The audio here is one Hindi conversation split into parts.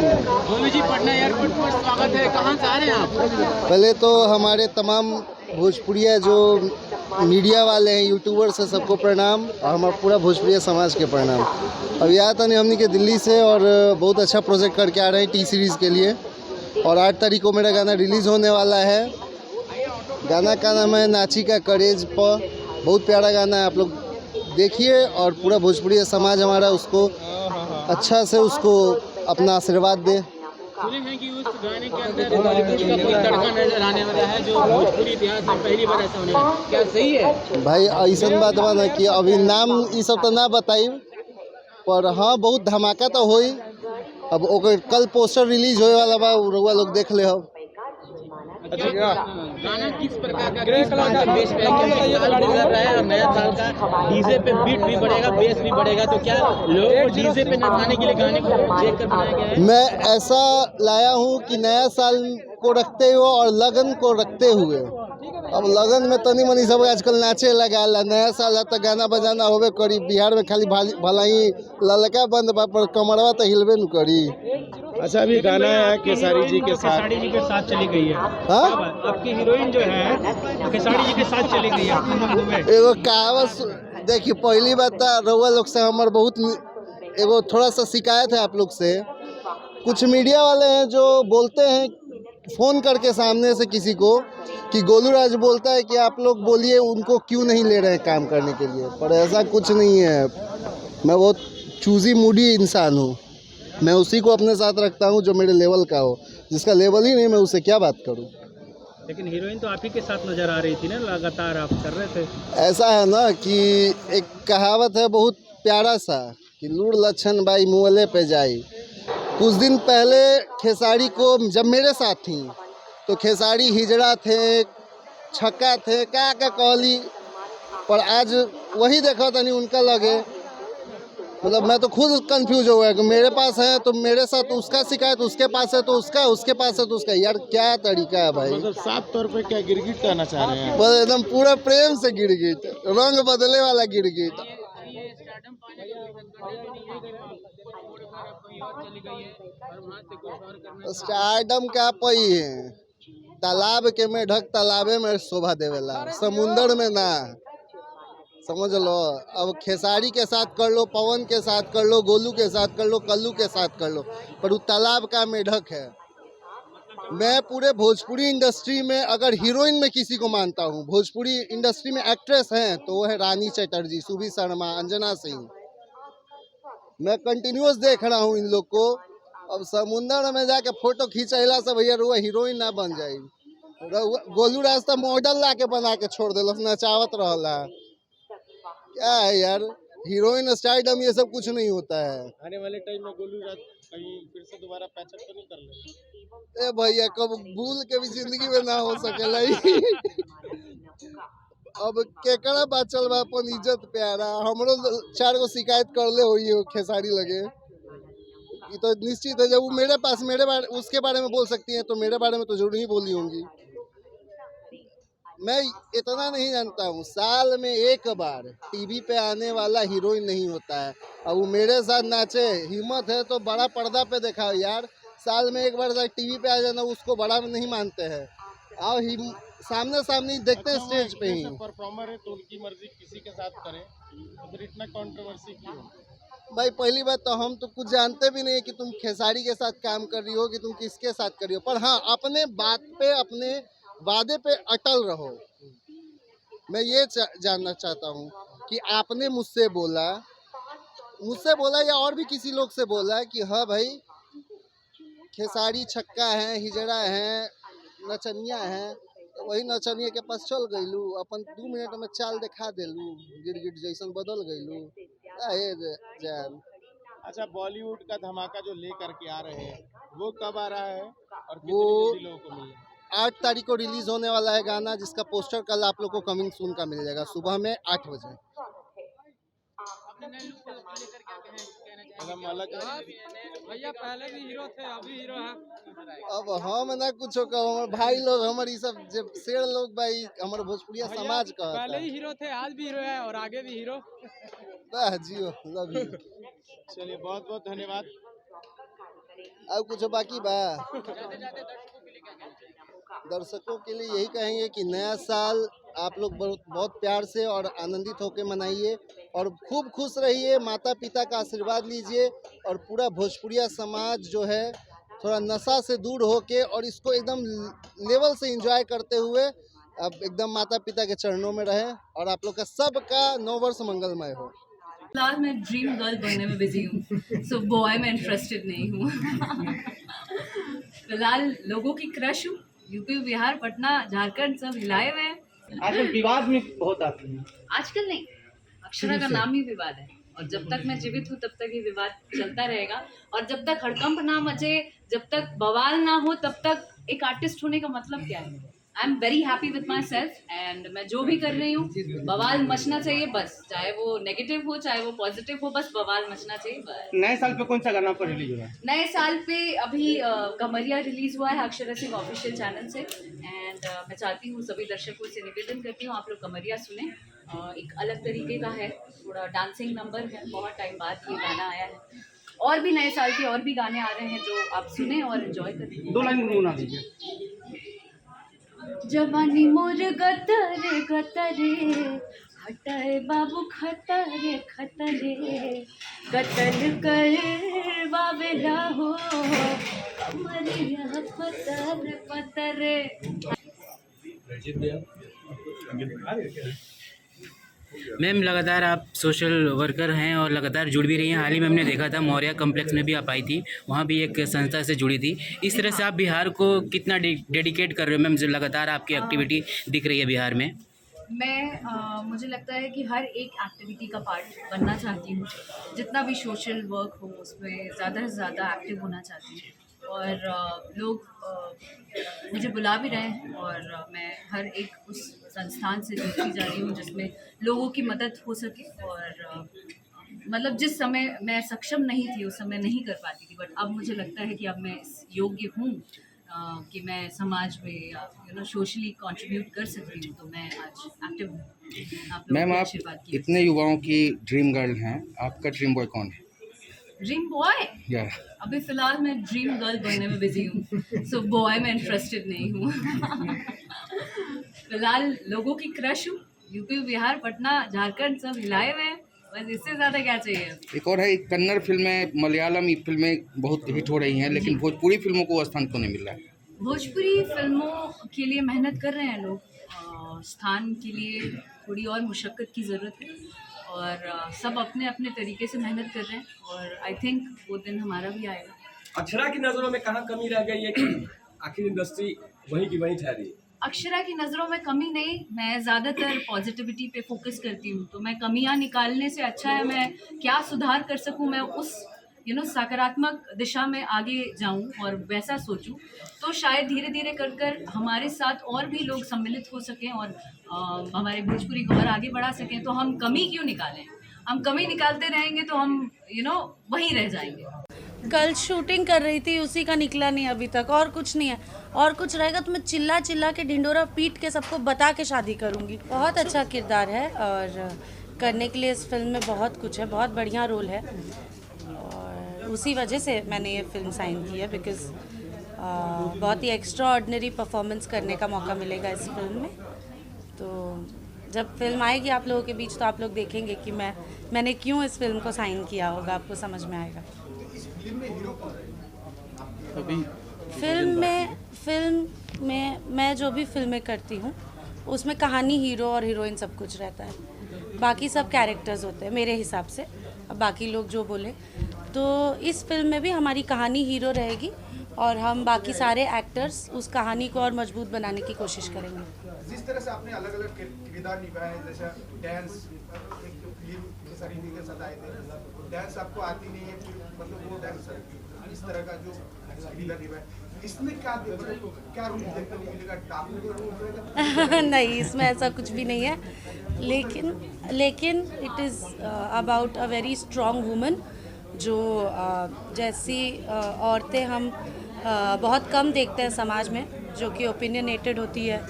गोलू जी, पटना एयरपोर्ट पर स्वागत है। कहाँ से आ रहे हैं आप? पहले तो हमारे तमाम भोजपुरिया जो मीडिया वाले हैं, यूट्यूबर्स हैं, सबको प्रणाम और हमारा पूरा भोजपुरिया समाज के प्रणाम। अब यहाँ तक हमने के दिल्ली से और बहुत अच्छा प्रोजेक्ट करके आ रहे हैं टी सीरीज़ के लिए। और 8 तारीख को मेरा गाना रिलीज़ होने वाला है। गाना का नाम है नाची का करेज पर। बहुत प्यारा गाना है, आप लोग देखिए और पूरा भोजपुरिया समाज हमारा उसको अच्छा से उसको अपना आशीर्वाद दे। सुने हैं कि उस गाने के अंदर बॉलीवुड का कोई तड़का नजर आने वाला है, जो भोजपुरी इतिहास में पहली बार ऐसा होने वाला है। क्या सही है भाई? ऐसा बात बा ना कि अभी नाम ये सब तो ना बताई, पर हाँ बहुत धमाका तो होई। अब ओकर कल पोस्टर रिलीज होए वाला बा, रउआ लोग देख ले। अब गाना किस प्रकार का, किस बात का बेस पे है? क्योंकि साल गुजर रहा है और नया साल का डीजे पे बीट भी बढ़ेगा, बेस भी बढ़ेगा, तो क्या लोगों को डीजे पे नचाने के लिए गाने को देख कर बनाया गया है? मैं ऐसा लाया हूँ कि नया साल को रखते हुए और लगन को रखते हुए, अब लगन में तनी मनी सब आजकल नाचे लगा ला। नया साल है तो गाना बजाना होबे करी। बिहार में खाली भला ही ललका बंद बा, पर कमरवा तो हिलबे न करी। अच्छा, अभी गाना है खेसारी जी के साथ। खेसारी जी के साथ चली गई है। हाँ, आपकी हीरोइन जो है खेसारी जी के साथ चली गई है अपनी फिल्म में। एगो कहावत देखिए, पहली बात तो रउआ लोग से हमार बहुत एगो थोड़ा सा शिकायत है आप लोग से। कुछ मीडिया वाले हैं जो बोलते हैं फ़ोन करके सामने से किसी को कि गोलू राज बोलता है कि आप लोग बोलिए उनको क्यों नहीं ले रहे हैं काम करने के लिए, पर ऐसा कुछ नहीं है। मैं बहुत चूज़ी मूडी इंसान हूँ। मैं उसी को अपने साथ रखता हूँ जो मेरे लेवल का हो। जिसका लेवल ही नहीं, मैं उससे क्या बात करूँ। लेकिन हीरोइन तो आप ही के साथ नजर आ रही थी ना, लगातार आप कर रहे थे। ऐसा है ना कि एक कहावत है बहुत प्यारा सा कि लूड़ लच्छन बाई मुँहले पे जाई। कुछ दिन पहले खेसारी को जब मेरे साथ थी तो खेसारी हिजड़ा थे, छक्का थे, क्या कहली, पर आज वही देखा था नहीं उनका लगे। मतलब मैं तो खुद कंफ्यूज हो गया कि मेरे पास है तो मेरे साथ उसका शिकायत, उसके पास है तो उसका, उसके पास है तो उसका। यार क्या तरीका है भाई? मतलब साफ तौर पे क्या गिरगिट कहना चाह रहे हैं? बस एकदम पूरा प्रेम से गिरगिट, रंग बदले वाला गिरगिट। स्टारडम का पई है, तालाब के में ढक तालाबे में शोभा देवेला, समुंदर में ना। समझ लो। अब खेसारी के साथ कर लो, पवन के साथ कर लो, गोलू के साथ कर लो, कल्लू के साथ कर लो, पर वो तालाब का मेढक है। मैं पूरे भोजपुरी इंडस्ट्री में अगर हीरोइन में किसी को मानता हूँ, भोजपुरी इंडस्ट्री में एक्ट्रेस हैं तो वो है रानी चटर्जी, सुबी शर्मा, अंजना सिंह। मैं कंटिन्यूअस देख रहा हूँ इन लोग को। अब समुंदर में जाके फोटो खींचला से भैया रुआ हीरोइन ना बन जाए। गोलू राज तो मॉडल ला के बना के छोड़ दिल, नचावत रहला। क्या है यार, हीरोइन स्टारडम ये सब कुछ नहीं होता है। आने वाले टाइम में गोलू राज कहीं फिर से दोबारा पैचअप तो नहीं कर ले? ए भैया, कब भूल के भी जिंदगी में ना हो सकेला। अब केकड़ा बाचल बा अपन इज्जत प्यारा। हमरो 4 गो शिकायत कर ले हो खेसारी लगे। ये तो निश्चित है, जब वो मेरे पास उसके बारे में बोल सकती है तो मेरे बारे में तो जरूर ही बोली होंगी। मैं इतना नहीं जानता हूँ, साल में एक बार टीवी पे आने वाला हीरोइन नहीं होता है। अब वो मेरे साथ नाचे, हिम्मत है तो बड़ा पर्दा पे दिखाओ यार। साल में एक बार टीवी पे आ जाना उसको बड़ा नहीं मानते हैं। आओ सामने सामने देखते हैं स्टेज पे ही। परफॉर्मर है तो उनकी मर्जी किसी के साथ करे, तो फिर इतना कंट्रोवर्सी क्यों? भाई पहली बात तो हम तो कुछ जानते भी नहीं कि तुम खेसारी के साथ काम कर रही हो कि तुम किसके साथ कर रही हो, पर हाँ अपने बात पे, अपने वादे पे अटल रहो। मैं ये जानना चाहता हूँ कि आपने मुझसे बोला या और भी किसी लोग से बोला कि हाँ भाई खेसारी छक्का है, हिजड़ा है, नचनिया है, तो वही नचनिया के पास चल गईलू, अपन 2 मिनट में चाल दिखा देलू, गिरगिट जैसन बदल गईलू। जान। अच्छा, बॉलीवुड का धमाका जो लेकर के आ रहे हैं वो कब आ रहा है और कितनी वो जल्दी लोगों को मिलेगा? 8 तारीख को रिलीज होने वाला है गाना, जिसका पोस्टर कल आप लोग को कमिंग सून का मिल जाएगा सुबह में 8 बजे। भैया पहले भी हीरो थे, अभी हीरो है। अब हम ना कुछ कहो, भाई लोग हमारे सब जब शेर लोग भाई हमारे भोजपुरिया समाज का पहले ही हीरो थे, आज भी हीरो है और आगे भी हीरो। Jio, love you. चलिए, बहुत बहुत धन्यवाद। अब कुछ बाकी बा। दर्शकों के लिए यही कहेंगे कि नया साल आप लोग बहुत बहुत प्यार से और आनंदित होकर मनाइए और खूब खुश रहिए, माता पिता का आशीर्वाद लीजिए और पूरा भोजपुरिया समाज जो है थोड़ा नशा से दूर होके और इसको एकदम लेवल से एंजॉय करते हुए अब एकदम माता पिता के चरणों में रहें और आप लोग का सबका नव वर्ष मंगलमय हो। फिलहाल मैं ड्रीम गर्ल बनने में बिजी हूँ, सो बॉय में इंटरेस्टेड नहीं हूँ। फिलहाल लोगों की क्रश हूँ, यूपी बिहार पटना झारखंड सब हिलाए हुए हैं। आजकल विवाद में बहुत आती है। आजकल नहीं, अक्षरा का नाम ही विवाद है और जब तक मैं जीवित हूँ तब तक ये विवाद चलता रहेगा और जब तक हड़कंप ना मचे, जब तक बवाल ना हो, तब तक एक आर्टिस्ट होने का मतलब क्या है। I am very happy with my self and मैं जो भी कर रही हूँ बवाल मचना चाहिए बस, चाहे वो नेगेटिव हो चाहे वो पॉजिटिव हो, बस बवाल मचना चाहिए बस। नए साल पे कौन सा गाना पर रिलीज हुआ है? नए साल पे अभी कमरिया रिलीज हुआ है अक्षरा सिंह ऑफिशियल चैनल से एंड मैं चाहती हूँ सभी दर्शकों से निवेदन करती हूँ आप लोग कमरिया सुने। एक अलग तरीके का है, थोड़ा डांसिंग नंबर है, बहुत टाइम बाद ये गाना आया है। और भी नए साल के और भी गाने आ रहे हैं जो आप सुने और एंजॉय करें। 2 लाइन गुनगुना दीजिए। जवानी मोर गतरे गतरे हटाए बाबू खतरे खतरे कतल कर बाबेला हो कमरिया पतर पतरे। मैम लगातार आप सोशल वर्कर हैं और लगातार जुड़ भी रही हैं। हाल ही में हमने देखा था मौर्या कॉम्प्लेक्स में भी आप आई थी, वहाँ भी एक संस्था से जुड़ी थी। इस तरह से आप बिहार को कितना डेडिकेट कर रहे हो मैम? जो लगातार आपकी एक्टिविटी दिख रही है बिहार में। मैं मुझे लगता है कि हर एक एक्टिविटी का पार्ट बनना चाहती हूँ, जितना भी सोशल वर्क हो उसमें ज़्यादा से ज़्यादा एक्टिव होना चाहती हूँ और लोग मुझे बुला भी रहे हैं और मैं हर एक उस संस्थान से जुड़ती जा रही हूँ जिसमें लोगों की मदद हो सके और मतलब जिस समय मैं सक्षम नहीं थी उस समय नहीं कर पाती थी, बट अब मुझे लगता है कि अब मैं इस योग्य हूँ कि मैं समाज में सोशली कंट्रीब्यूट कर सकती हूँ, तो मैं आज एक्टिव हूँ। मैम आप इतने युवाओं की ड्रीम गर्ल हैं, आपका ड्रीम बॉय कौन है? ड्रीम बॉय या अभी फिलहाल मैं ड्रीम गर्ल बनने में बिजी हूँ, सो बॉय में इंटरेस्टेड नहीं हूँ। फिलहाल लोगों की क्रश हूँ, यूपी बिहार पटना झारखंड सब हिलाए हुए हैं, बस इससे ज़्यादा क्या चाहिए। एक और है, कन्नड़ फिल्में मलयालम फिल्में बहुत हिट हो रही हैं लेकिन भोजपुरी फिल्मों को स्थान क्यों नहीं मिल रहा है? भोजपुरी फिल्मों के लिए मेहनत कर रहे हैं लोग, स्थान के लिए थोड़ी और मुशक्क़त की ज़रूरत है और सब अपने अपने तरीके से मेहनत कर रहे हैं और आई थिंक वो दिन हमारा भी आएगा। अक्षरा की नज़रों में कहाँ कमी रह गई है कि आखिर इंडस्ट्री वहीं की वहीं ठहरी? अक्षरा की नज़रों में कमी नहीं, मैं ज़्यादातर पॉजिटिविटी पे फोकस करती हूँ, तो मैं कमियाँ निकालने से अच्छा है मैं क्या सुधार कर सकूँ, मैं उस सकारात्मक दिशा में आगे जाऊँ और वैसा सोचूँ, तो शायद धीरे धीरे कर कर हमारे साथ और भी लोग सम्मिलित हो सकें और हमारे भोजपुरी को और आगे बढ़ा सकें। तो हम कमी क्यों निकालें, हम कमी निकालते रहेंगे तो हम वहीं रह जाएंगे। कल शूटिंग कर रही थी, उसी का निकला नहीं अभी तक, और कुछ नहीं है। और कुछ रहेगा तो मैं चिल्ला चिल्ला के ढिंडोरा पीट के सबको बता के शादी करूंगी। बहुत अच्छा किरदार है और करने के लिए इस फिल्म में बहुत कुछ है, बहुत बढ़िया रोल है और उसी वजह से मैंने ये फिल्म साइन की है बिकॉज़ बहुत ही एक्स्ट्रा ऑर्डिनरी परफॉर्मेंस करने का मौका मिलेगा इस फिल्म में। तो जब फिल्म आएगी आप लोगों के बीच तो आप लोग देखेंगे कि मैंने क्यों इस फिल्म को साइन किया होगा, आपको समझ में आएगा। फिल्म में मैं जो भी फिल्में करती हूँ उसमें कहानी, हीरो और हीरोइन सब कुछ रहता है, बाकी सब कैरेक्टर्स होते हैं मेरे हिसाब से। अब बाकी लोग जो बोले, तो इस फिल्म में भी हमारी कहानी हीरो रहेगी और हम बाकी सारे एक्टर्स उस कहानी को और मजबूत बनाने की कोशिश करेंगे। जिस तरह से आपने अलग अलग किरदार निभाए, जैसे डांस एक सारी के साथ आए थे, डांस आपको आती नहीं है, मतलब वो डांस इस तरह का जो किरदार निभाए, इसमें क्या रूल देखने को मिलेगा? डांस नहीं, इसमें ऐसा कुछ भी नहीं है, लेकिन it is about a very strong woman, जो जैसी औरतें हम बहुत कम देखते हैं समाज में, जो कि ओपिनियनेटेड होती है,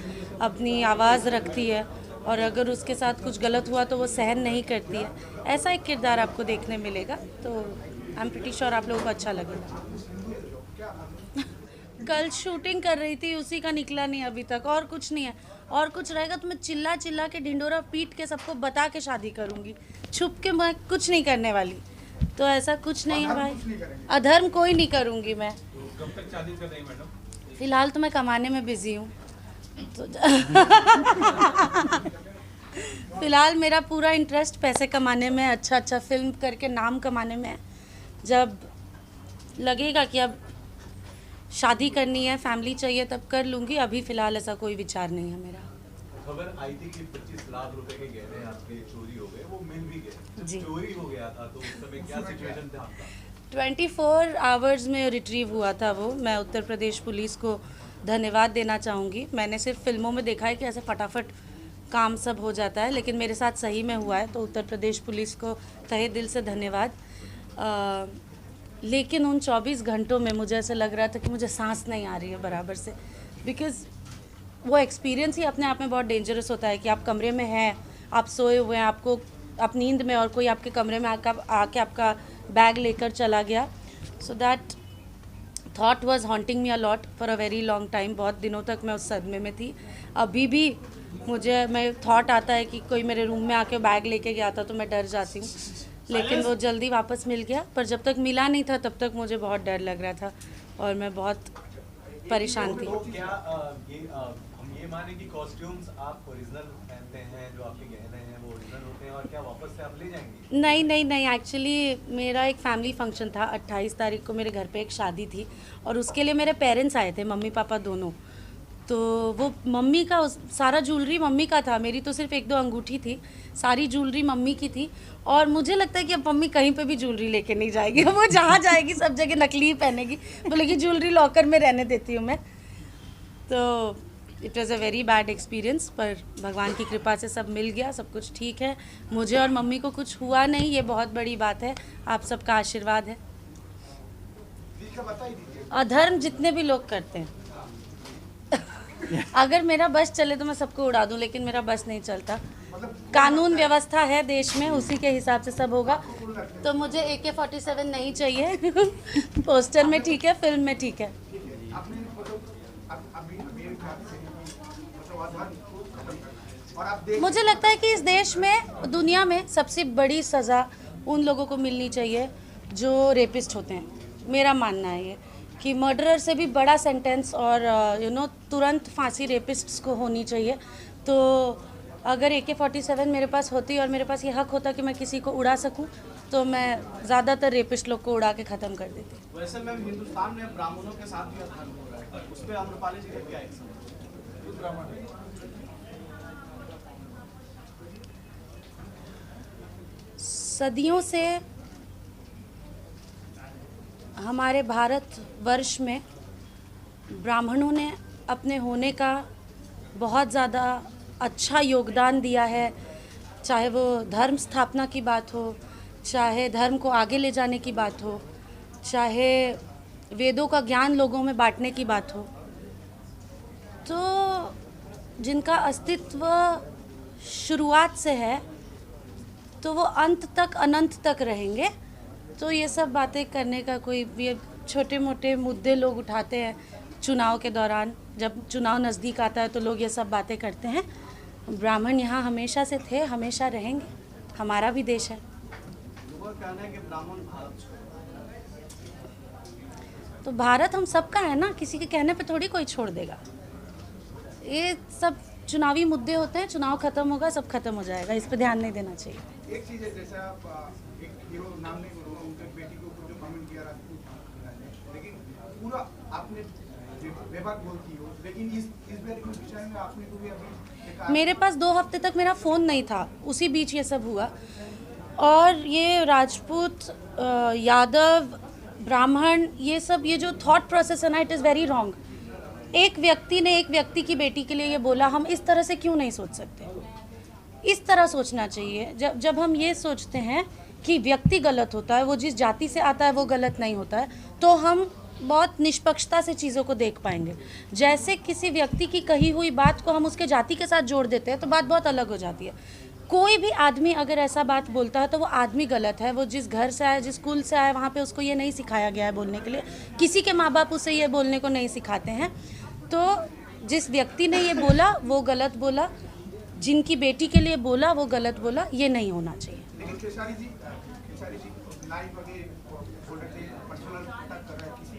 अपनी आवाज़ रखती है और अगर उसके साथ कुछ गलत हुआ तो वो सहन नहीं करती है। ऐसा एक किरदार आपको देखने मिलेगा, तो आई एम प्रीटी श्योर आप लोगों को अच्छा लगेगा। कल शूटिंग कर रही थी, उसी का निकला नहीं अभी तक, और कुछ नहीं है। और कुछ रहेगा तो मैं चिल्ला चिल्ला के ढिंडोरा पीट के सबको बता के शादी करूंगी। छुप के मैं कुछ नहीं करने वाली, तो ऐसा कुछ नहीं है भाई। अधर्म कोई नहीं करूंगी मैं। कब तक शादी कर रही मैडम? फिलहाल तो मैं कमाने में बिजी हूँ, तो फिलहाल मेरा पूरा इंटरेस्ट पैसे कमाने में, अच्छा फिल्म करके नाम कमाने में है। जब लगेगा कि अब शादी करनी है, फैमिली चाहिए, तब कर लूँगी। अभी फ़िलहाल ऐसा कोई विचार नहीं है मेरा। खबर आई थी कि 25 लाख रुपए के गहने आपके चोरी हो गए, वो मिल भी गए। जी। चोरी हो गया था तो उस समय क्या सिचुएशन था आपका? 24 आवर्स में रिट्रीव हुआ था वो। मैं उत्तर प्रदेश पुलिस को धन्यवाद देना चाहूँगी। मैंने सिर्फ फिल्मों में देखा है कि ऐसे फटाफट काम सब हो जाता है, लेकिन मेरे साथ सही में हुआ है, तो उत्तर प्रदेश पुलिस को तहे दिल से धन्यवाद। लेकिन उन 24 घंटों में मुझे ऐसा लग रहा था कि मुझे सांस नहीं आ रही है बराबर से, बिकॉज़ वो एक्सपीरियंस ही अपने आप में बहुत डेंजरस होता है कि आप कमरे में हैं, आप सोए हुए हैं, आपको आप नींद में, और कोई आपके कमरे में आके आपका बैग लेकर चला गया। So that thought was haunting me a lot for a very long time. बहुत दिनों तक मैं उस सदमे में थी। अभी भी मैं थॉट आता है कि कोई मेरे रूम में आके बैग लेके गया था तो मैं डर जाती हूँ, लेकिन वो जल्दी वापस मिल गया। पर जब तक मिला नहीं था तब तक मुझे बहुत डर लग रहा था और मैं बहुत परेशान थी। तो क्या हम ये माने कि कॉस्ट्यूम्स आप ओरिजिनल पहनते हैं, जो आपके गहने हैं वो ओरिजिनल होते हैं, और क्या वापस से आप ले जाएंगी? नहीं, एक्चुअली मेरा एक फैमिली फंक्शन था। 28 तारीख को मेरे घर पे एक शादी थी और उसके लिए मेरे पेरेंट्स आए थे, मम्मी पापा दोनों। तो वो मम्मी का सारा ज्वेलरी मम्मी का था, मेरी तो सिर्फ 1-2 अंगूठी थी, सारी ज्वेलरी मम्मी की थी। और मुझे लगता है कि अब मम्मी कहीं पे भी ज्वेलरी लेके नहीं जाएगी, वो जहाँ जाएगी सब जगह नकली ही पहनेगी, बोलेगी ज्वेलरी लॉकर में रहने देती हूँ मैं। तो it was a very bad experience, पर भगवान की कृपा से सब मिल गया, सब कुछ ठीक है। मुझे और मम्मी को कुछ हुआ नहीं, ये बहुत बड़ी बात है, आप सबका आशीर्वाद है। अधर्म जितने भी लोग करते हैं अगर मेरा बस चले तो मैं सबको उड़ा दूं, लेकिन मेरा बस नहीं चलता। कानून व्यवस्था है देश में, उसी के हिसाब से सब होगा। तो मुझे AK-47 नहीं चाहिए पोस्टर में ठीक है, फिल्म में ठीक है। मुझे लगता है कि इस देश में, दुनिया में सबसे बड़ी सज़ा उन लोगों को मिलनी चाहिए जो रेपिस्ट होते हैं। मेरा मानना है ये कि मर्डरर से भी बड़ा सेंटेंस और तुरंत फांसी रेपिस्ट्स को होनी चाहिए। तो अगर AK-47 मेरे पास होती और मेरे पास ये हक होता कि मैं किसी को उड़ा सकूं, तो मैं ज़्यादातर रेपिस्ट लोग को उड़ा के ख़त्म कर देती। वैसे मैम, हिंदुस्तान में ब्राह्मणों के साथ भी अधर्म हो रहा है, उस पर आम्रपाली जी का क्या एक्शन? सदियों से हमारे भारत वर्ष में ब्राह्मणों ने अपने होने का बहुत ज़्यादा अच्छा योगदान दिया है, चाहे वो धर्म स्थापना की बात हो, चाहे धर्म को आगे ले जाने की बात हो, चाहे वेदों का ज्ञान लोगों में बांटने की बात हो। तो जिनका अस्तित्व शुरुआत से है तो वो अंत तक, अनंत तक रहेंगे। तो ये सब बातें करने का कोई, ये छोटे मोटे मुद्दे लोग उठाते हैं चुनाव के दौरान, जब चुनाव नज़दीक आता है तो लोग ये सब बातें करते हैं। ब्राह्मण यहाँ हमेशा से थे, हमेशा रहेंगे, हमारा भी देश है। तो भारत हम सबका है ना, किसी के कहने पे थोड़ी कोई छोड़ देगा। ये सब चुनावी मुद्दे होते हैं, चुनाव खत्म होगा, सब खत्म हो जाएगा, इस पे ध्यान नहीं देना चाहिए। एक चीज़ है, जैसे आप एक हीरो नाम नहीं बोलूँगा, उनके बेटी को जो कमेंट किया राजपूत, लेकिन पूरा आपने बेबाक बोलती हो, लेकिन इस विषय में आपने को भी अभी मेरे पास 2 हफ्ते तक मेरा फ़ोन नहीं था, उसी बीच ये सब हुआ। और ये राजपूत, यादव, ब्राह्मण, ये सब, ये जो थॉट प्रोसेस है ना, इट इज़ वेरी रॉन्ग। एक व्यक्ति ने एक व्यक्ति की बेटी के लिए ये बोला, हम इस तरह से क्यों नहीं सोच सकते? इस तरह सोचना चाहिए। जब हम ये सोचते हैं कि व्यक्ति गलत होता है, वो जिस जाति से आता है वो गलत नहीं होता है, तो हम बहुत निष्पक्षता से चीज़ों को देख पाएंगे। जैसे किसी व्यक्ति की कही हुई बात को हम उसके जाति के साथ जोड़ देते हैं तो बात बहुत अलग हो जाती है। कोई भी आदमी अगर ऐसा बात बोलता है तो वो आदमी गलत है। वो जिस घर से आया, जिस स्कूल से आया, वहाँ पे उसको ये नहीं सिखाया गया है बोलने के लिए। किसी के माँ बाप उसे ये बोलने को नहीं सिखाते हैं। तो जिस व्यक्ति ने ये बोला वो गलत बोला, जिनकी बेटी के लिए बोला वो गलत बोला, ये नहीं होना चाहिए। लेकिन खेसारी जी लाइव अगे बोल रहे थे, पर्सनल अटैक कर रहे हैं किसी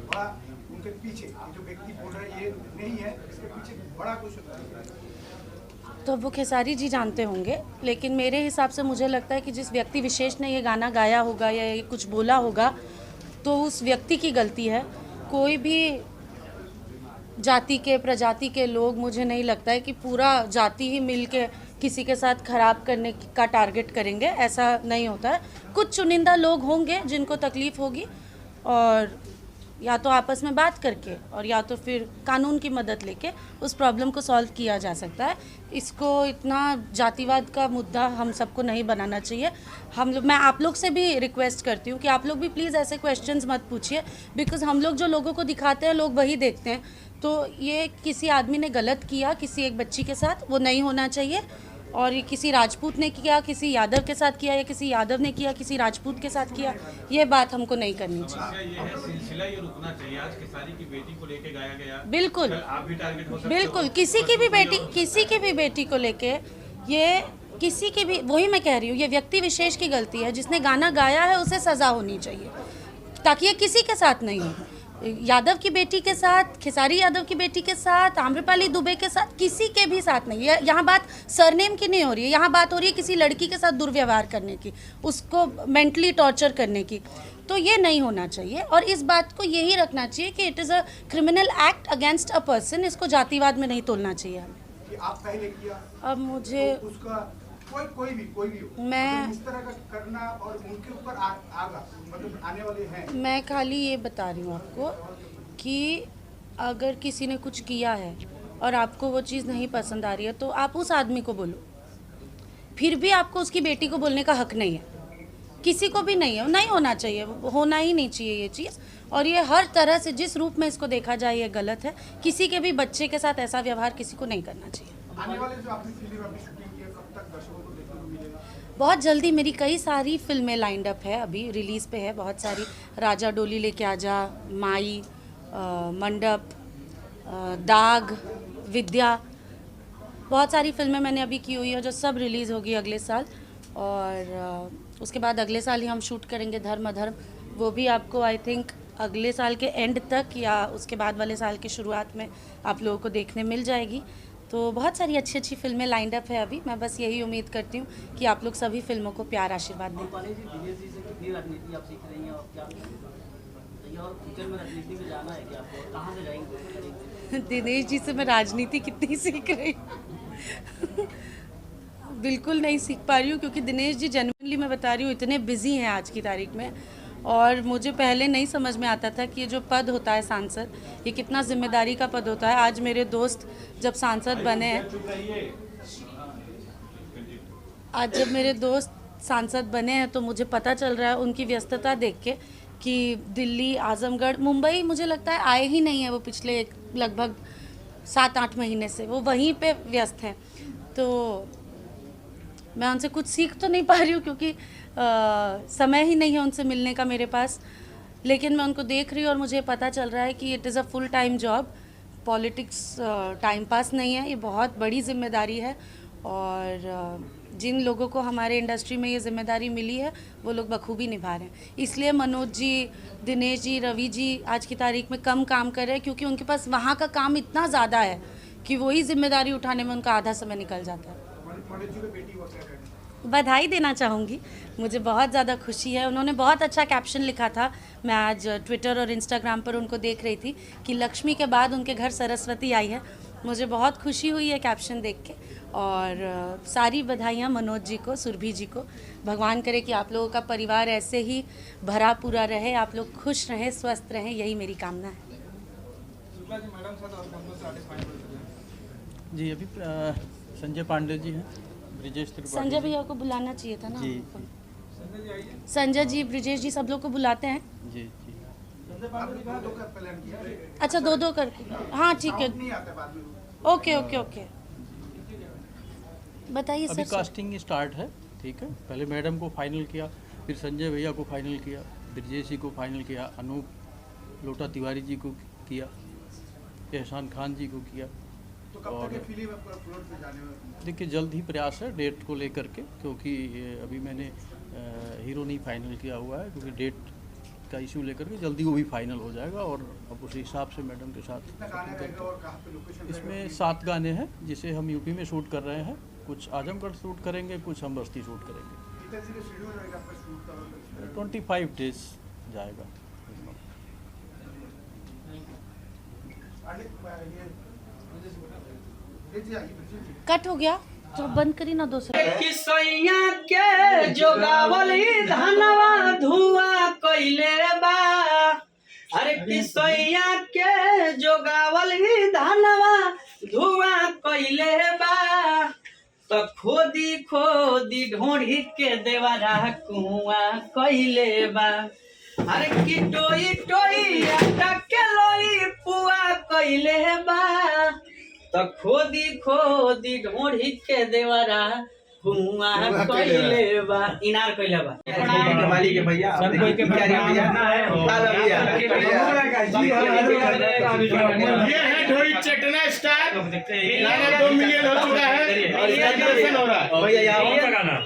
बड़ा, उनके पीछे जो व्यक्ति बोल रहे हैं ये नहीं है, इसके पीछे बड़ा कुछ होता है। तो वो खेसारी जी जानते होंगे, लेकिन मेरे हिसाब से मुझे लगता है कि जिस व्यक्ति विशेष ने ये गाना गाया होगा या ये कुछ बोला होगा तो उस व्यक्ति की गलती है। कोई भी जाति के, प्रजाति के लोग, मुझे नहीं लगता है कि पूरा जाति ही मिल के किसी के साथ खराब करने का टारगेट करेंगे, ऐसा नहीं होता है। कुछ चुनिंदा लोग होंगे जिनको तकलीफ़ होगी और या तो आपस में बात करके और या तो फिर कानून की मदद लेके उस प्रॉब्लम को सॉल्व किया जा सकता है। इसको इतना जातिवाद का मुद्दा हम सबको नहीं बनाना चाहिए। मैं आप लोग से भी रिक्वेस्ट करती हूँ कि आप लोग भी प्लीज़ ऐसे क्वेश्चंस मत पूछिए, बिकॉज़ हम लोग जो लोगों को दिखाते हैं लोग वही देखते हैं। तो ये किसी आदमी ने गलत किया किसी एक बच्ची के साथ, वो नहीं होना चाहिए। और ये किसी राजपूत ने किया, किसी यादव के साथ किया, या किसी यादव ने किया किसी राजपूत के साथ किया, ये बात हमको नहीं करनी चाहिए। ये है सिलसिला ये रुकना चाहिए। आज खेसारी की बेटी को लेके गाया गया, बिल्कुल आप भी टारगेट हो सकते हो। बिल्कुल, किसी की भी बेटी को लेके, ये किसी की भी, वही मैं कह रही हूँ, ये व्यक्ति विशेष की गलती है। जिसने गाना गाया है उसे सज़ा होनी चाहिए, ताकि ये किसी के साथ नहीं हो। यादव की बेटी के साथ, खेसारी यादव की बेटी के साथ, आम्रपाली दुबे के साथ, किसी के भी साथ नहीं है। यहाँ बात सरनेम की नहीं हो रही है, यहाँ बात हो रही है किसी लड़की के साथ दुर्व्यवहार करने की, उसको मेंटली टॉर्चर करने की। तो ये नहीं होना चाहिए और इस बात को यही रखना चाहिए कि it is a criminal act against a person. इसको जातिवाद में नहीं तोलना चाहिए हमें। कि आप पहले किया, अब मुझे तो उसका कोई भी हो, मैं इस तरह का करना और उनके ऊपर आगा मतलब आने वाले हैं। मैं खाली ये बता रही हूँ आपको कि अगर किसी ने कुछ किया है और आपको वो चीज़ नहीं पसंद आ रही है तो आप उस आदमी को बोलो। फिर भी आपको उसकी बेटी को बोलने का हक नहीं है, किसी को भी नहीं है, नहीं होना चाहिए, होना ही नहीं चाहिए ये चीज़। और ये हर तरह से जिस रूप में इसको देखा जाए ये गलत है। किसी के भी बच्चे के साथ ऐसा व्यवहार किसी को नहीं करना चाहिए। आने वाले जो आपने फिल्म आपने शूटिंग की है, कब तक दर्शकों को देखने को मिलेगा? बहुत जल्दी मेरी कई सारी फिल्में लाइंड अप है, अभी रिलीज़ पे है बहुत सारी। राजा डोली लेके आजा, माई, मंडप, दाग, विद्या, बहुत सारी फिल्में मैंने अभी की हुई है जो सब रिलीज़ होगी अगले साल। और उसके बाद अगले साल ही हम शूट करेंगे धर्म अधर्म, वो भी आपको आई थिंक अगले साल के एंड तक या उसके बाद वाले साल की शुरुआत में आप लोगों को देखने मिल जाएगी। तो बहुत सारी अच्छी अच्छी फिल्में लाइंड अप है अभी। मैं बस यही उम्मीद करती हूँ कि आप लोग सभी फिल्मों को प्यार आशीर्वाद दें। दिनेश जी से मैं राजनीति कितनी सीख रही हूँ बिल्कुल नहीं सीख पा रही हूँ, क्योंकि दिनेश जी जेन्युइनली मैं बता रही हूँ इतने बिजी हैं आज की तारीख में। और मुझे पहले नहीं समझ में आता था कि ये जो पद होता है सांसद, ये कितना जिम्मेदारी का पद होता है। आज मेरे दोस्त जब सांसद बने हैं, आज जब मेरे दोस्त सांसद बने हैं तो मुझे पता चल रहा है उनकी व्यस्तता देख के कि दिल्ली, आजमगढ़, मुंबई मुझे लगता है आए ही नहीं है वो पिछले लगभग 7-8 महीने से, वो वहीं पे व्यस्त हैं। तो मैं उनसे कुछ सीख तो नहीं पा रही हूँ क्योंकि समय ही नहीं है उनसे मिलने का मेरे पास, लेकिन मैं उनको देख रही हूँ और मुझे पता चल रहा है कि it is a full time job. Politics time pass नहीं है, ये बहुत बड़ी जिम्मेदारी है। और जिन लोगों को हमारे इंडस्ट्री में ये जिम्मेदारी मिली है वो लोग बखूबी निभा रहे हैं। इसलिए मनोज जी, दिनेश जी, रवि जी आज की तारीख में कम काम कर रहे हैं क्योंकि उनके पास वहाँ का काम इतना ज़्यादा है कि वही जिम्मेदारी उठाने में उनका आधा समय निकल जाता है। बधाई देना चाहूँगी, मुझे बहुत ज़्यादा खुशी है। उन्होंने बहुत अच्छा कैप्शन लिखा था, मैं आज ट्विटर और इंस्टाग्राम पर उनको देख रही थी कि लक्ष्मी के बाद उनके घर सरस्वती आई है। मुझे बहुत खुशी हुई है कैप्शन देख के। और सारी बधाइयाँ मनोज जी को, सुरभि जी को। भगवान करे कि आप लोगों का परिवार ऐसे ही भरा पूरा रहे, आप लोग खुश रहें, स्वस्थ रहें, यही मेरी कामना है। जी अभी संजय पांडे जी हैं, ब्रिजेश त्रिपाठी। संजय भैया को बुलाना चाहिए था ना। जी संजय जी, ब्रिजेश जी, सब लोग को बुलाते हैं। जी जी अच्छा, 2-2 करके, हाँ ठीक है, ओके ओके ओके। बताइए अभी सर। कास्टिंग स्टार्ट है, ठीक है। पहले मैडम को फाइनल किया, फिर संजय भैया को फाइनल किया, ब्रिजेश जी को फाइनल किया, अनूप लोटा तिवारी जी को किया, एहसान खान जी को किया। तो कब तक ये फिल्म प्लॉट पे जाने में? देखिए जल्द ही प्रयास है डेट को लेकर के, क्योंकि अभी मैंने हीरो नहीं फाइनल किया हुआ है, क्योंकि डेट का इशू लेकर के जल्दी वो भी फाइनल हो जाएगा और अब उस हिसाब से मैडम के साथ कितना गाने रहेगा और कहाँ पे लोकेशन? इसमें 7 गाने हैं जिसे हम यूपी में शूट कर रहे हैं, कुछ आजमगढ़ शूट करेंगे, कुछ हम बस्ती शूट करेंगे। कितने दिन का शेड्यूल रहेगा आपका शूट का? 25 डेज जाएगा। कट हो गया तो बंद करी ना दूसरा। किसैया के जोगावली धनवा धुआं कइले बा, अरे किसैया के जोगावली धनवा धुआं कइले बा, तो खोदी खोदी ढोढ़ी के देवरा कुआं कइले बा, अरे कि टोई टोई आटा के लोई पुआ कइले बा, तो खोदी खोदी ढोढ़ी के देवरा कुआं कइले बा, इनार कइले बा। मालिक है भैया, सब कोई के प्यारे भैया, ये है ढोई चटना स्टार, गाना 2 मिलियन हो चुका है और इसका दर्शन हो रहा है भैया। यहाँ गाना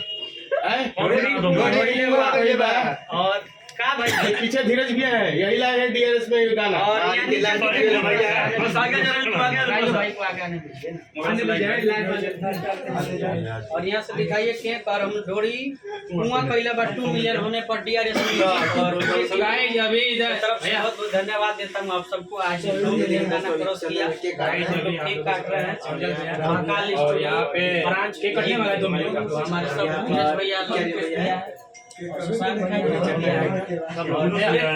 और का भाई पीछे धीरज भी है, यही लाए है डीआरएस में ये गाना। और यहाँ से दिखाइए केक और हम ढोड़ी कुआं कइला बा 2 मिलियन होने पर डीआरएस और अभी इधर बहुत बहुत धन्यवाद देता हूँ आप सबको। आज 2 मिलियन गाना क्रॉस किया, केक काट रहे हैं महाकाल स्टूडियो ब्रांच केक कटने वाला है 2 मिलियन का। हमारे सब धीरज भैया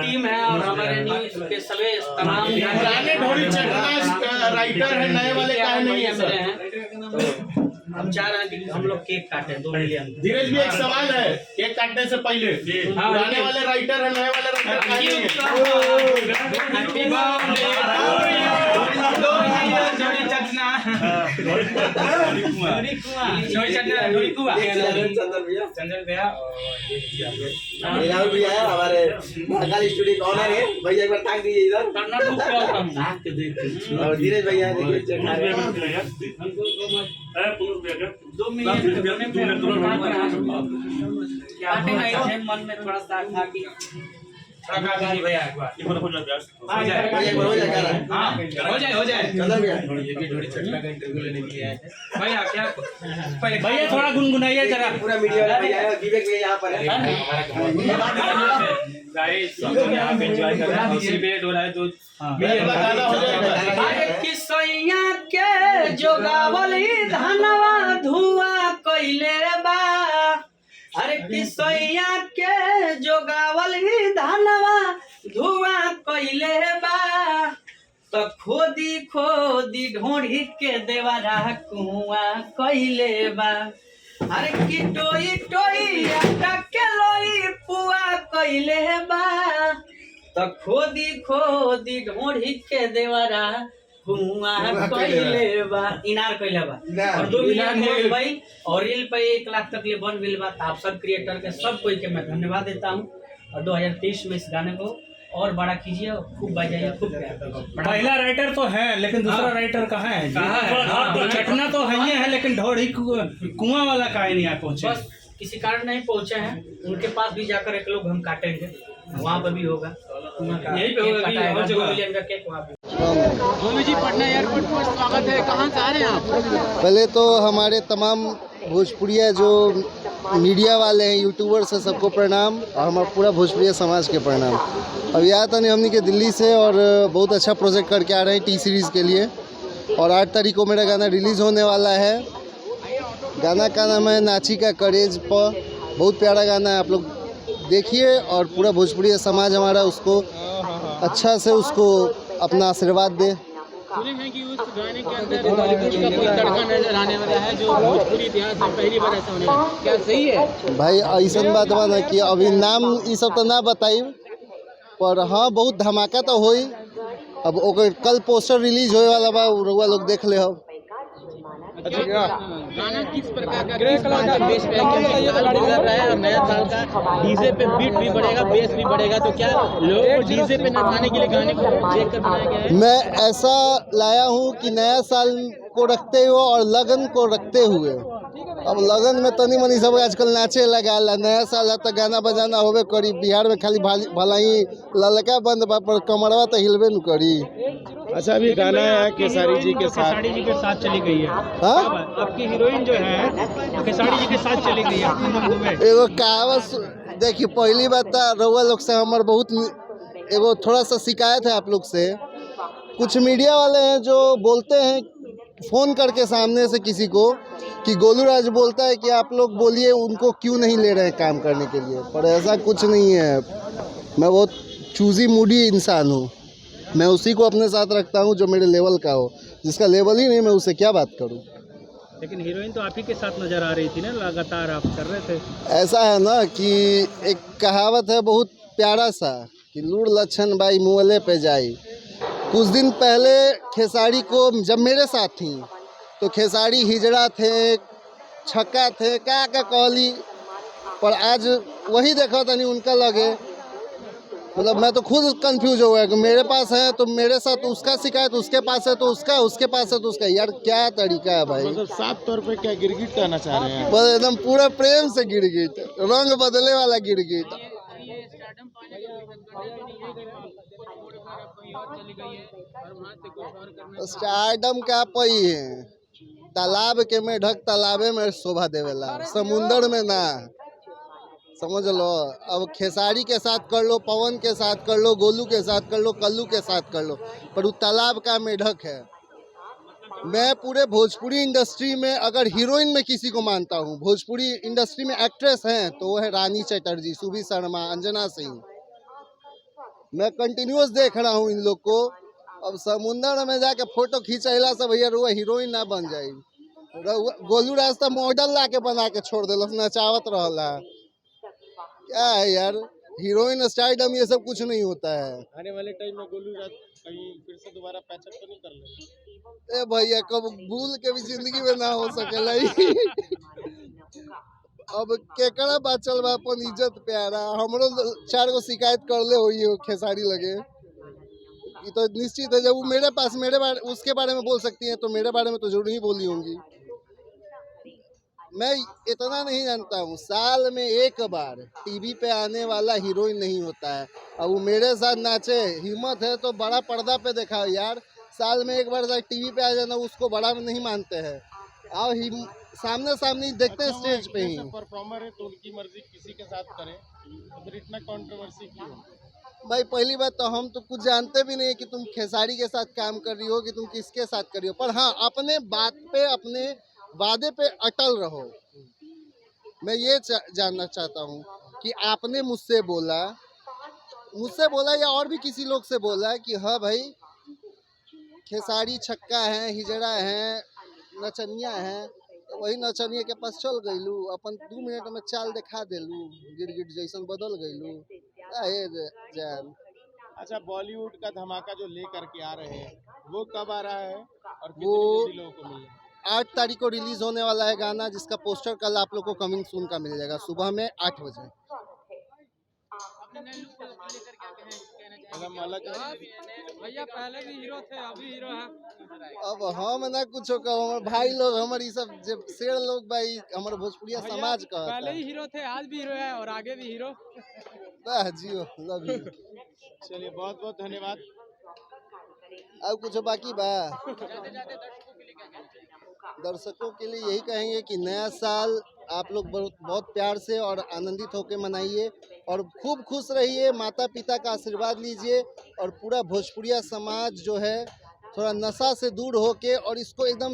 टीम है और हमारे न्यूज़ के सभी तमाम ढोड़ी चटना राइटर है, नए वाले काहे नहीं है सर? हम चाह रहे हैं कि हम लोग केक काटे 2 मिलियन। धीरज भी एक सवाल है, केक काटने से पहले पुराने वाले राइटर है, नए वाले राइटर काहे नहीं चंदन भैया राहुल भैया हमारे महाकाल स्टूडियो ऑनर है भैया, एक बार टांग दीजिए इधर। और धीरज भैया 2 मिलियन मन में थोड़ा सा था कि भैया हो जाए भैया क्या भैया थोड़ा गुनगुनाइए जरा। पूरा मीडिया भैया विवेक भैया यहाँ पर है। यहाँ पे एंजॉय कर रहे हैं, सेलिब्रेट हो रहा है तो किसैया के जोगावली धनवा धुआं कइले बा, अरे किसैया के जोगावली धनवा धुआं कइले बा, तो खोदी खोदी ढोढ़ी के देवरा कुआं कइले बा, अरे कि टोई टोई आटा के लोई पुआ कइले बा, तो खोदी खोदी ढोढ़ी के देवरा कुआं कइले बा, इनार कइले बा। और 2 मिलियन व्यूज भाई और रील पे 1 लाख तक ले बन गइल बा। आप सब क्रिएटर के सब कोई के मैं धन्यवाद देता हूँ और 2023 में इस गाने को और बड़ा कीजिए, खूब बजाइए, खूब पहला राइटर तो है लेकिन दूसरा राइटर कहाँ है? चटना तो है ही है लेकिन ढोड़ी कुआं वाला काहे नहीं आ पहुंचे? बस किसी कारण नहीं पहुंचे हैं, उनके पास भी जाकर एक लोग हम काटेंगे, वहाँ पर भी होगा, यही पे होगा कि 2 मिलियन का केक वहाँ पे। भूमि जी पटना एयरपोर्ट पर स्वागत है, कहाँ से आ रहे हैं आप? पहले तो हमारे तमाम भोजपुरिया जो मीडिया वाले हैं, यूट्यूबर्स हैं, सबको प्रणाम और हमारा पूरा भोजपुरिया समाज के प्रणाम। अब यहाँ तो नहीं हमने के दिल्ली से और बहुत अच्छा प्रोजेक्ट करके आ रहे हैं टी सीरीज़ के लिए और 8 तारीख को मेरा गाना रिलीज़ होने वाला है। गाना का नाम है नाची का करेज पर, बहुत प्यारा गाना है, आप लोग देखिए और पूरा भोजपुरी समाज हमारा उसको अच्छा से उसको अपना आशीर्वाद दे। सुने हैं कि उस गाने के अंदर बॉलीवुड का कोई तड़का नजर आने वाला है जो भोजपुरी इतिहास में पहली बार ऐसा होने वाला है, क्या सही है? भाई ऐसा बात बा ना कि अभी नाम ये सब तो ना बताई, पर हाँ बहुत धमाका तो होई। अब कल पोस्टर रिलीज होए वाला बा, रउआ लोग देख ले। अब गाना किस प्रकार का किस बेस पे गुजर रहा है और नया साल का डीजे पे बीट भी बढ़ेगा, बेस भी बढ़ेगा, तो क्या लोगों को डीजे पे नचाने के लिए गाने को चेक कर बनाया गया है? मैं ऐसा लाया हूँ कि नया साल को रखते हुए और लगन को रखते हुए, अब लगन में तनी मनी सब आजकल नाचे लगा ला, नया साल है तो गाना बजाना होबे करी। बिहार में खाली भला ही ललका बंद बा पर कमरवा तो हिलबे न करी। अच्छा, अभी गाना है खेसारी जी के साथ, खेसारी जी के साथ चली गई है। हाँ? आपकी हीरोइन जो है खेसारी जी के साथ चली गई है। एगो कहावत देखिए, पहली बात तो रउआ लोग से हमार बहुत एगो थोड़ा सा शिकायत है आप लोग से। कुछ मीडिया वाले हैं जो बोलते हैं फ़ोन करके सामने से किसी को कि गोलू राज बोलता है कि आप लोग बोलिए उनको क्यों नहीं ले रहे हैं काम करने के लिए, पर ऐसा कुछ नहीं है। मैं बहुत चूजी मूडी इंसान हूँ, मैं उसी को अपने साथ रखता हूँ जो मेरे लेवल का हो। जिसका लेवल ही नहीं, मैं उससे क्या बात करूँ। लेकिन हीरोइन तो आप ही के साथ नजर आ रही थी ना, लगातार आप कर रहे थे। ऐसा है ना कि एक कहावत है बहुत प्यारा सा कि लूड़ लच्छन बाई मुँहले पे जाई। कुछ दिन पहले खेसारी को जब मेरे साथ थी तो खेसारी हिजड़ा थे, छक्का थे, क्या कहली, पर आज वही देखा था नहीं उनका लगे। मतलब मैं तो खुद कंफ्यूज हो गया कि मेरे पास है तो मेरे साथ उसका शिकायत, उसके पास है तो उसका, उसके पास है तो उसका। यार क्या तरीका है भाई। मतलब साफ तौर पे क्या गिरगिट कहना चाह रहे हैं? बस एकदम पूरा प्रेम से गिरगिट, रंग बदले वाला गिरगिट। स्टारडम क्या पई है, तालाब के में ढक तालाबे में शोभा देवेला, समुंदर में ना, समझ लो। अब खेसारी के साथ कर लो, पवन के साथ कर लो, गोलू के साथ कर लो, कल्लू के साथ कर लो, पर वो तालाब का मेढक है। मैं पूरे भोजपुरी इंडस्ट्री में अगर हीरोइन में किसी को मानता हूँ, भोजपुरी इंडस्ट्री में एक्ट्रेस हैं तो वो है रानी चटर्जी, सुबी शर्मा, अंजना सिंह। मैं कंटिन्यूअस देख रहा हूँ इन लोग को। अब समुंदर में जाके फोटो खींचला से भैया रुआ हीरोइन ना बन जाई। गोलू रास्ता मॉडल ला के बना के छोड़ दिल, नचावत रहला। क्या है यार, हीरोइन स्टारडम ये सब कुछ नहीं होता है। आने वाले टाइम में गोलू राज कहीं फिर से दोबारा पैचअप तो नहीं कर ले? ए भैया कब भूल के भी जिंदगी में ना हो सकेला। अब केकड़ा बाचल बा अपन इज्जत प्यारा, हमरो 4 गो शिकायत कर ले हो खेसारी लगे। ये तो निश्चित है, जब वो मेरे पास उसके बारे में बोल सकती है तो मेरे बारे में तो जरूर ही बोली होंगी। मैं इतना नहीं जानता हूँ, साल में एक बार टीवी पे आने वाला हीरोइन नहीं होता है। अब वो मेरे साथ नाचे, हिम्मत है तो बड़ा पर्दा पे दिखाओ यार। साल में एक बार टीवी पे आ जाना उसको बड़ा नहीं मानते हैं। आओ सामने सामने देखते हैं स्टेज पे ही। परफॉर्मर है तो उनकी मर्जी किसी के साथ करे, तो फिर इतना कंट्रोवर्सी क्यों? भाई पहली बात तो हम तो कुछ जानते भी नहीं कि तुम खेसारी के साथ काम कर रही हो कि तुम किसके साथ कर रही हो, पर हाँ अपने बात पे, अपने वादे पे अटल रहो। मैं ये जानना चाहता हूँ कि आपने मुझसे बोला या और भी किसी लोग से बोला कि हाँ भाई खेसारी छक्का है, हिजड़ा है, नचनिया है, तो वही नचनिया के पास चल गईलू, अपन 2 मिनट में चाल दिखा देलू, गिरगिट जैसन बदल गईलू। जान अच्छा, बॉलीवुड का धमाका जो लेकर के आ रहे हैं वो कब आ रहा है और वो कितनी जल्दी लोगों को मिलेगा? 8 तारीख को रिलीज होने वाला है गाना, जिसका पोस्टर कल आप लोग को कमिंग सून का मिल जाएगा सुबह में 8 बजे। भैया पहले भी हीरो थे, अभी हीरो है। अब हम ना कुछ कहो, हमारे भाई लोग, हमारे सब जब शेर लोग भाई, हमारे भोजपुरिया समाज का पहले ही हीरो थे, आज भी हीरो है और आगे भी हीरो। Jio love you. चलिए, बहुत बहुत धन्यवाद। अब कुछ बाकी बा? दर्शकों के लिए यही कहेंगे कि नया साल आप लोग बहुत प्यार से और आनंदित होकर मनाइए और खूब खुश रहिए, माता पिता का आशीर्वाद लीजिए और पूरा भोजपुरिया समाज जो है थोड़ा नशा से दूर होके और इसको एकदम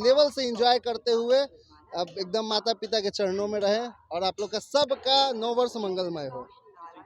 लेवल से एंजॉय करते हुए अब एकदम माता पिता के चरणों में रहें और आप लोग का सबका नव वर्ष मंगलमय हो।